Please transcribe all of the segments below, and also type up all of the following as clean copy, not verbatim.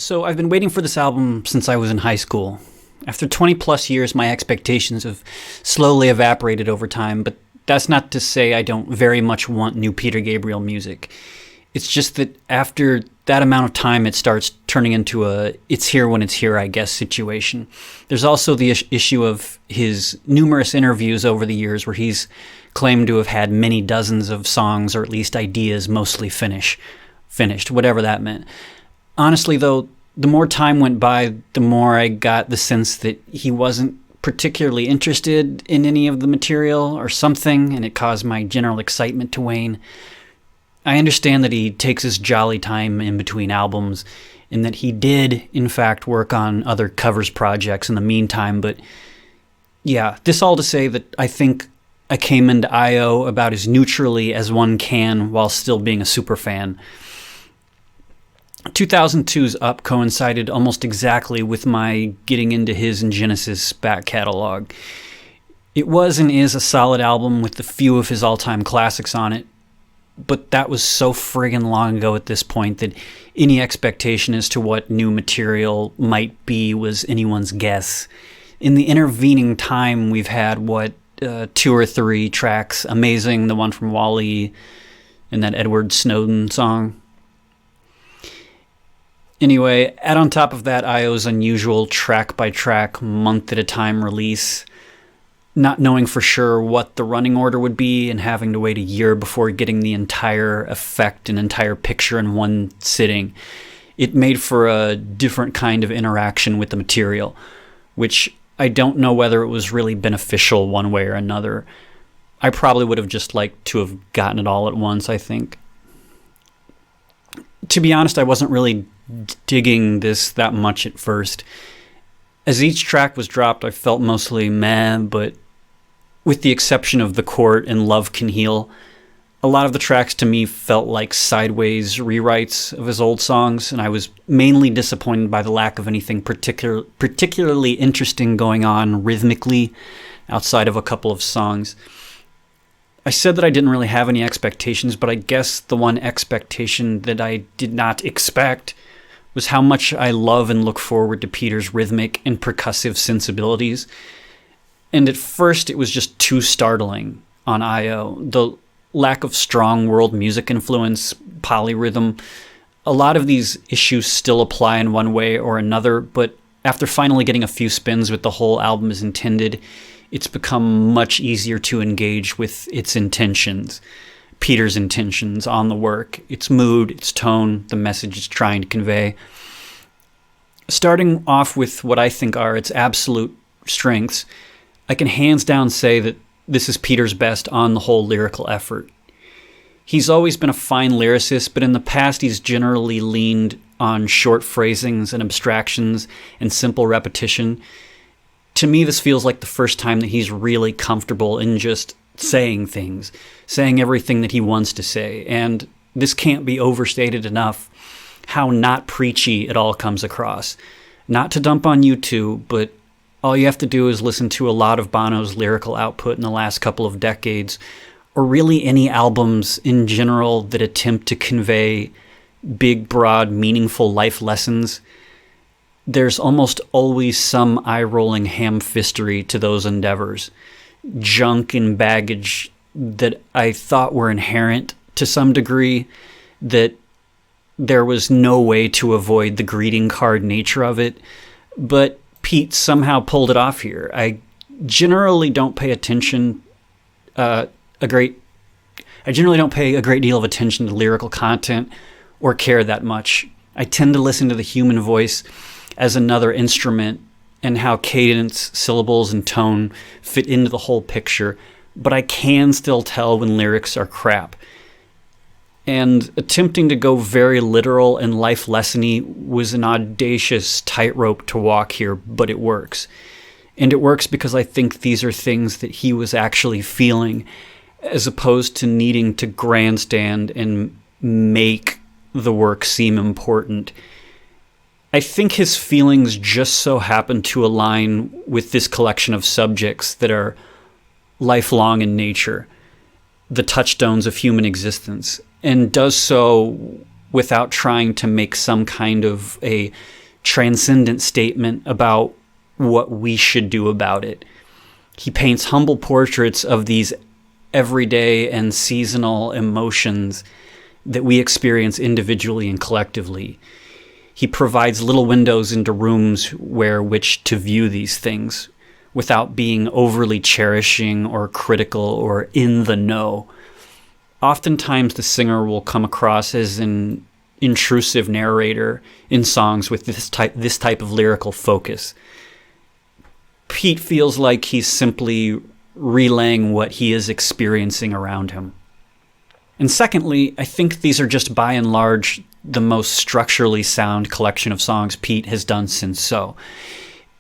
So I've been waiting for this album since I was in high school. After 20 plus years, my expectations have slowly evaporated over time, but that's not to say I don't very much want new Peter Gabriel music. It's just that after that amount of time, it starts turning into a it's here when it's here, I guess, situation. There's also the issue of his numerous interviews over the years where he's claimed to have had many dozens of songs, or at least ideas, mostly finished, whatever that meant. Honestly, though, the more time went by, the more I got the sense that he wasn't particularly interested in any of the material or something, and it caused my general excitement to wane. I understand that he takes his jolly time in between albums, and that he did, in fact, work on other covers projects in the meantime, but yeah, this all to say that I think I came into I.O. about as neutrally as one can while still being a super fan. 2002's Up coincided almost exactly with my getting into his and Genesis back catalog. It was and is a solid album with a few of his all-time classics on it, but that was so friggin' long ago at this point that any expectation as to what new material might be was anyone's guess. In the intervening time, we've had, two or three tracks, Amazing, the one from Wall-E, and that Edward Snowden song. Anyway, add on top of that I.O.'s unusual track-by-track, month-at-a-time release, not knowing for sure what the running order would be and having to wait a year before getting the entire effect and entire picture in one sitting. It made for a different kind of interaction with the material, which I don't know whether it was really beneficial one way or another. I probably would have just liked to have gotten it all at once, I think. To be honest, I wasn't really digging this that much at first. As each track was dropped, I felt mostly meh, but with the exception of The Court and Love Can Heal, a lot of the tracks to me felt like sideways rewrites of his old songs, and I was mainly disappointed by the lack of anything particularly interesting going on rhythmically outside of a couple of songs. I said that I didn't really have any expectations, but I guess the one expectation that I did not expect was how much I love and look forward to Peter's rhythmic and percussive sensibilities. And at first it was just too startling on I.O. The lack of strong world music influence, polyrhythm, a lot of these issues still apply in one way or another, but after finally getting a few spins with the whole album as intended, it's become much easier to engage with its intentions, Peter's intentions on the work, its mood, its tone, the message it's trying to convey. Starting off with what I think are its absolute strengths, I can hands down say that this is Peter's best on the whole lyrical effort. He's always been a fine lyricist, but in the past he's generally leaned on short phrasings and abstractions and simple repetition. To me, this feels like the first time that he's really comfortable in just saying things, saying everything that he wants to say, and this can't be overstated enough how not preachy it all comes across. Not to dump on you two, but all you have to do is listen to a lot of Bono's lyrical output in the last couple of decades, or really any albums in general that attempt to convey big, broad, meaningful life lessons. There's almost always some eye-rolling ham-fistery to those endeavors. Junk and baggage that I thought were inherent to some degree, that there was no way to avoid the greeting card nature of it, but Pete somehow pulled it off here. I generally don't pay a great deal of attention to lyrical content or care that much. I tend to listen to the human voice as another instrument and how cadence, syllables, and tone fit into the whole picture, but I can still tell when lyrics are crap. And attempting to go very literal and life lessony was an audacious tightrope to walk here, but it works. And it works because I think these are things that he was actually feeling, as opposed to needing to grandstand and make the work seem important. I think his feelings just so happen to align with this collection of subjects that are lifelong in nature, the touchstones of human existence, and does so without trying to make some kind of a transcendent statement about what we should do about it. He paints humble portraits of these everyday and seasonal emotions that we experience individually and collectively. He provides little windows into rooms where which to view these things without being overly cherishing or critical or in the know. Oftentimes the singer will come across as an intrusive narrator in songs with this type of lyrical focus. Pete feels like he's simply relaying what he is experiencing around him. And secondly, I think these are just by and large the most structurally sound collection of songs Pete has done since So.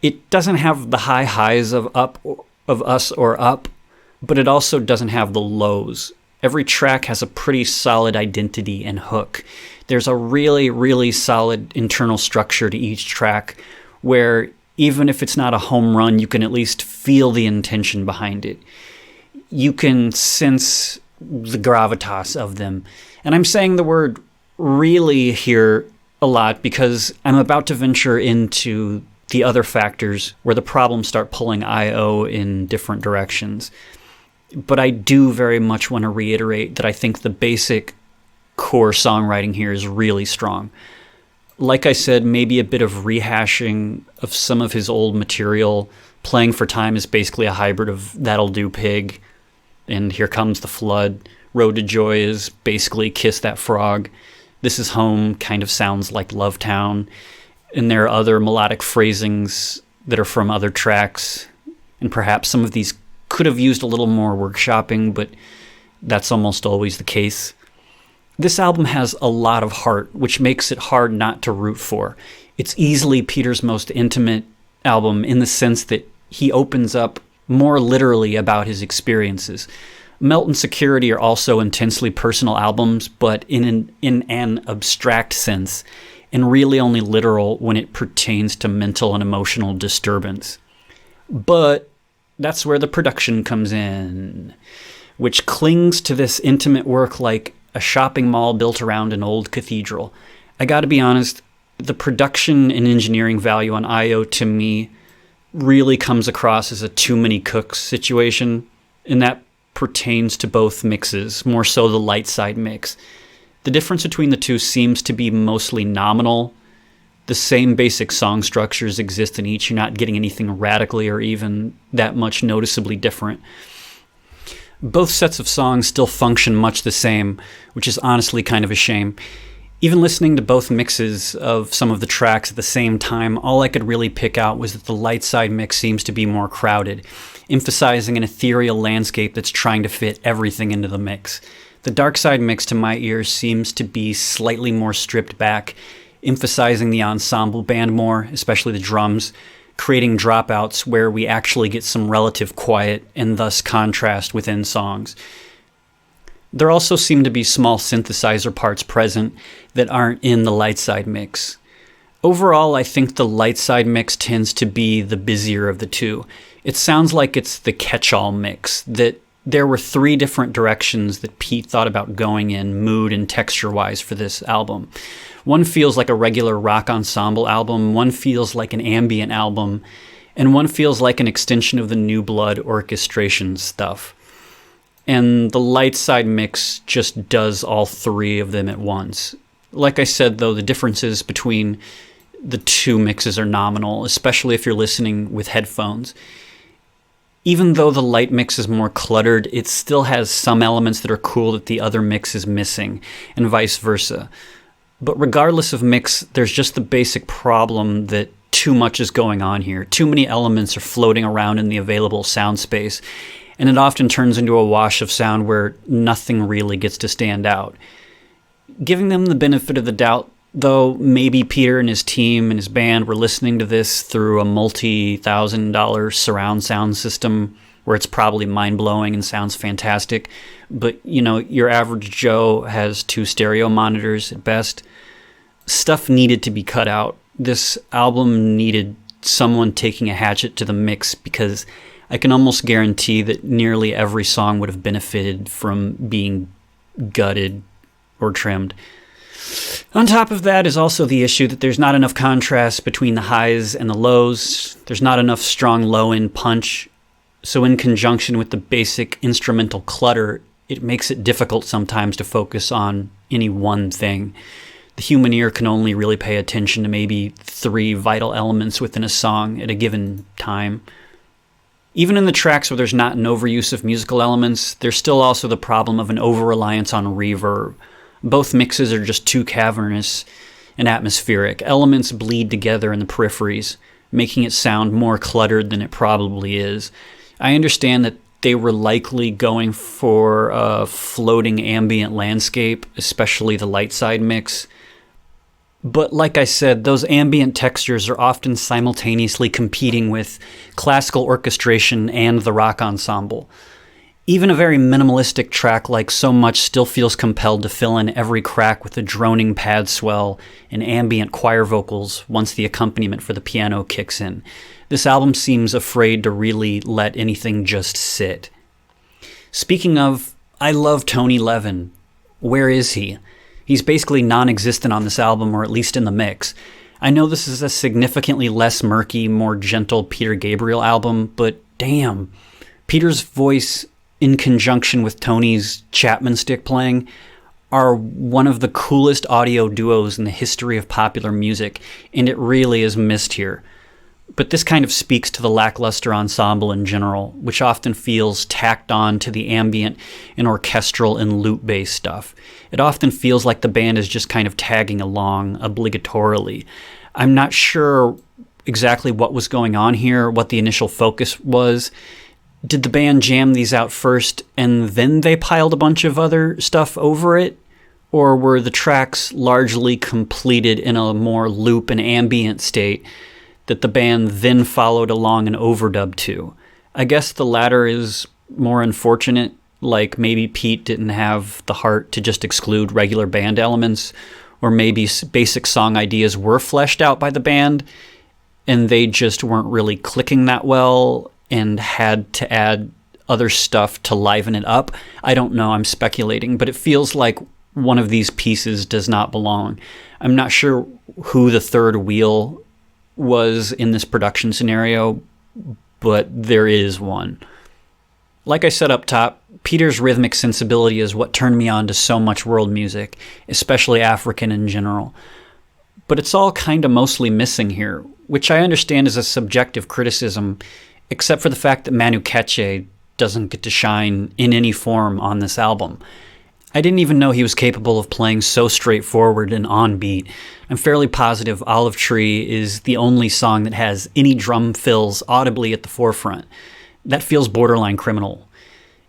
It doesn't have the high highs of Us or Up, but it also doesn't have the lows. Every track has a pretty solid identity and hook. There's a really, really solid internal structure to each track where even if it's not a home run, you can at least feel the intention behind it. You can sense the gravitas of them. And I'm saying the word really here a lot because I'm about to venture into the other factors where the problems start pulling I.O. in different directions. But I do very much want to reiterate that I think the basic core songwriting here is really strong. Like I said, maybe a bit of rehashing of some of his old material. Playing for Time is basically a hybrid of That'll Do Pig and Here Comes the Flood. Road to Joy is basically Kiss That Frog. This Is Home kind of sounds like Love Town. And there are other melodic phrasings that are from other tracks. And perhaps some of these could have used a little more workshopping, but that's almost always the case. This album has a lot of heart, which makes it hard not to root for. It's easily Peter's most intimate album in the sense that he opens up more literally about his experiences. Melt and Security are also intensely personal albums, but in an abstract sense, and really only literal when it pertains to mental and emotional disturbance. But that's where the production comes in, which clings to this intimate work like a shopping mall built around an old cathedral. I gotta be honest, the production and engineering value on I.O. to me really comes across as a too many cooks situation, and that pertains to both mixes, more so the light side mix. The difference between the two seems to be mostly nominal. The same basic song structures exist in each. You're not getting anything radically or even that much noticeably different. Both sets of songs still function much the same, which is honestly kind of a shame. Even listening to both mixes of some of the tracks at the same time, all I could really pick out was that the light side mix seems to be more crowded, emphasizing an ethereal landscape that's trying to fit everything into the mix. The dark side mix to my ears seems to be slightly more stripped back, emphasizing the ensemble band more, especially the drums, creating dropouts where we actually get some relative quiet and thus contrast within songs. There also seem to be small synthesizer parts present that aren't in the light side mix. Overall, I think the light side mix tends to be the busier of the two. It sounds like it's the catch-all mix, that there were 3 different directions that Pete thought about going in mood and texture-wise for this album. One feels like a regular rock ensemble album, one feels like an ambient album, and one feels like an extension of the New Blood orchestration stuff. And the light side mix just does all 3 of them at once. Like I said, though, the differences between the 2 mixes are nominal, especially if you're listening with headphones. Even though the light mix is more cluttered, it still has some elements that are cool that the other mix is missing, and vice versa. But regardless of mix, there's just the basic problem that too much is going on here. Too many elements are floating around in the available sound space, and it often turns into a wash of sound where nothing really gets to stand out. Giving them the benefit of the doubt, though, maybe Peter and his team and his band were listening to this through a multi-$1,000 surround sound system where it's probably mind-blowing and sounds fantastic. But, you know, your average Joe has 2 stereo monitors at best. Stuff needed to be cut out. This album needed someone taking a hatchet to the mix because I can almost guarantee that nearly every song would have benefited from being gutted or trimmed. On top of that is also the issue that there's not enough contrast between the highs and the lows. There's not enough strong low-end punch. So in conjunction with the basic instrumental clutter, it makes it difficult sometimes to focus on any one thing. The human ear can only really pay attention to maybe 3 vital elements within a song at a given time. Even in the tracks where there's not an overuse of musical elements, there's still also the problem of an over-reliance on reverb. Both mixes are just too cavernous and atmospheric. Elements bleed together in the peripheries, making it sound more cluttered than it probably is. I understand that they were likely going for a floating ambient landscape, especially the light side mix. But like I said, those ambient textures are often simultaneously competing with classical orchestration and the rock ensemble. Even a very minimalistic track like So Much still feels compelled to fill in every crack with a droning pad swell and ambient choir vocals once the accompaniment for the piano kicks in. This album seems afraid to really let anything just sit. Speaking of, I love Tony Levin. Where is he? He's basically non-existent on this album, or at least in the mix. I know this is a significantly less murky, more gentle Peter Gabriel album, but damn, Peter's voice in conjunction with Tony's Chapman stick playing are one of the coolest audio duos in the history of popular music, and it really is missed here. But this kind of speaks to the lackluster ensemble in general, which often feels tacked on to the ambient and orchestral and loop-based stuff. It often feels like the band is just kind of tagging along obligatorily. I'm not sure exactly what was going on here, what the initial focus was. Did the band jam these out first and then they piled a bunch of other stuff over it? Or were the tracks largely completed in a more loop and ambient state that the band then followed along an overdub to? I guess the latter is more unfortunate, like maybe Pete didn't have the heart to just exclude regular band elements, or maybe basic song ideas were fleshed out by the band and they just weren't really clicking that well and had to add other stuff to liven it up. I don't know, I'm speculating, but it feels like one of these pieces does not belong. I'm not sure who the third wheel was in this production scenario, but there is one. Like I said up top, Peter's rhythmic sensibility is what turned me on to so much world music, especially African in general. But it's all kind of mostly missing here, which I understand is a subjective criticism, except for the fact that Manu Katché doesn't get to shine in any form on this album. I didn't even know he was capable of playing so straightforward and on beat. I'm fairly positive Olive Tree is the only song that has any drum fills audibly at the forefront. That feels borderline criminal.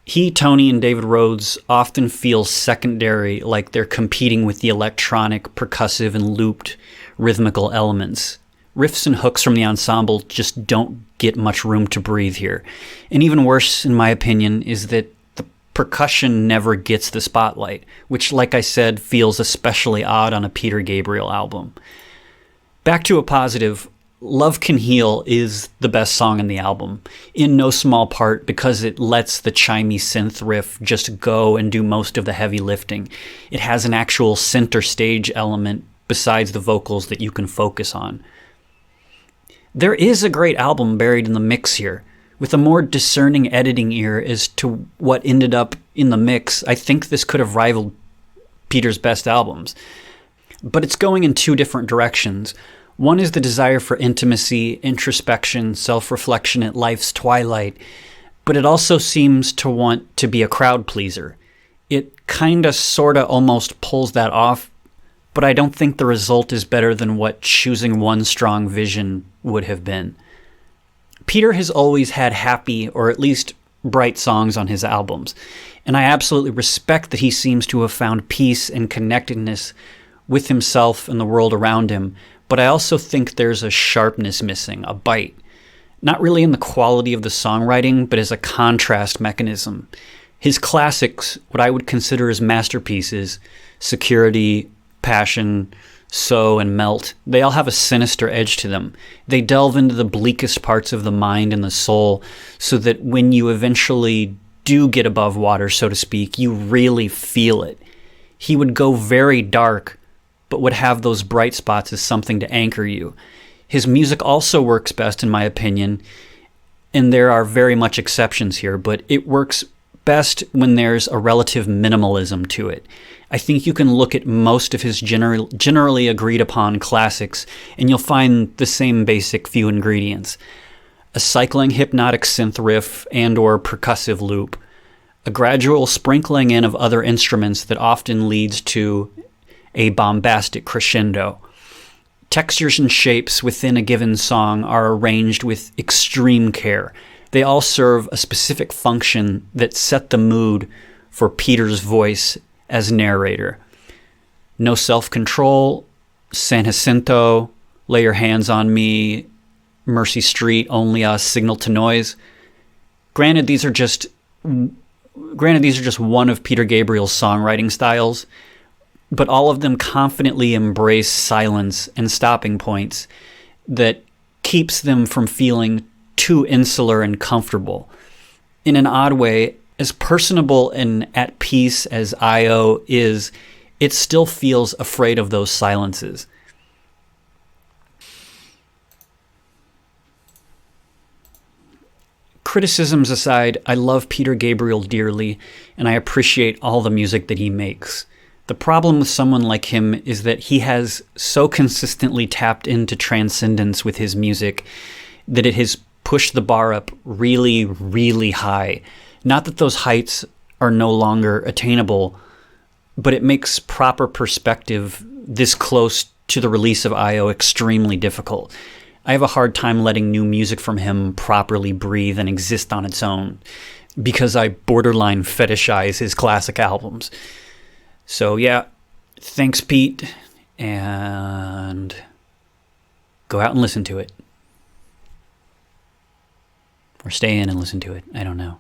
He, Tony, and David Rhodes often feel secondary, like they're competing with the electronic, percussive, and looped rhythmical elements. Riffs and hooks from the ensemble just don't get much room to breathe here. And even worse, in my opinion, is that the percussion never gets the spotlight, which, like I said, feels especially odd on a Peter Gabriel album. Back to a positive, Love Can Heal is the best song in the album, in no small part because it lets the chimey synth riff just go and do most of the heavy lifting. It has an actual center stage element besides the vocals that you can focus on. There is a great album buried in the mix here. With a more discerning editing ear as to what ended up in the mix, I think this could have rivaled Peter's best albums. But it's going in two different directions. One is the desire for intimacy, introspection, self-reflection at life's twilight, but it also seems to want to be a crowd pleaser. It kinda, sorta, almost pulls that off, but I don't think the result is better than what choosing one strong vision would have been. Peter has always had happy, or at least bright songs on his albums, and I absolutely respect that he seems to have found peace and connectedness with himself and the world around him, but I also think there's a sharpness missing, a bite. Not really in the quality of the songwriting, but as a contrast mechanism. His classics, what I would consider his masterpieces, Security, Passion, So, and Melt, they all have a sinister edge to them. They delve into the bleakest parts of the mind and the soul, so that when you eventually do get above water, so to speak, you really feel it. He would go very dark, but would have those bright spots as something to anchor you. His music also works best, in my opinion, and there are very much exceptions here, but it works best when there's a relative minimalism to it. I think you can look at most of his generally agreed upon classics, and you'll find the same basic few ingredients. A cycling hypnotic synth riff and or percussive loop, a gradual sprinkling in of other instruments that often leads to a bombastic crescendo. Textures and shapes within a given song are arranged with extreme care. They all serve a specific function that set the mood for Peter's voice as narrator. No Self-Control, San Jacinto, Lay Your Hands on Me, Mercy Street, Only Us, Signal to Noise. Granted, these are just one of Peter Gabriel's songwriting styles, but all of them confidently embrace silence and stopping points that keeps them from feeling too insular and comfortable. In an odd way, as personable and at peace as I.O. is, it still feels afraid of those silences. Criticisms aside, I love Peter Gabriel dearly, and I appreciate all the music that he makes. The problem with someone like him is that he has so consistently tapped into transcendence with his music that it has pushed the bar up really, really high. Not that those heights are no longer attainable, but it makes proper perspective this close to the release of I.O. extremely difficult. I have a hard time letting new music from him properly breathe and exist on its own because I borderline fetishize his classic albums. So yeah, thanks Pete, and go out and listen to it. Or stay in and listen to it. I don't know.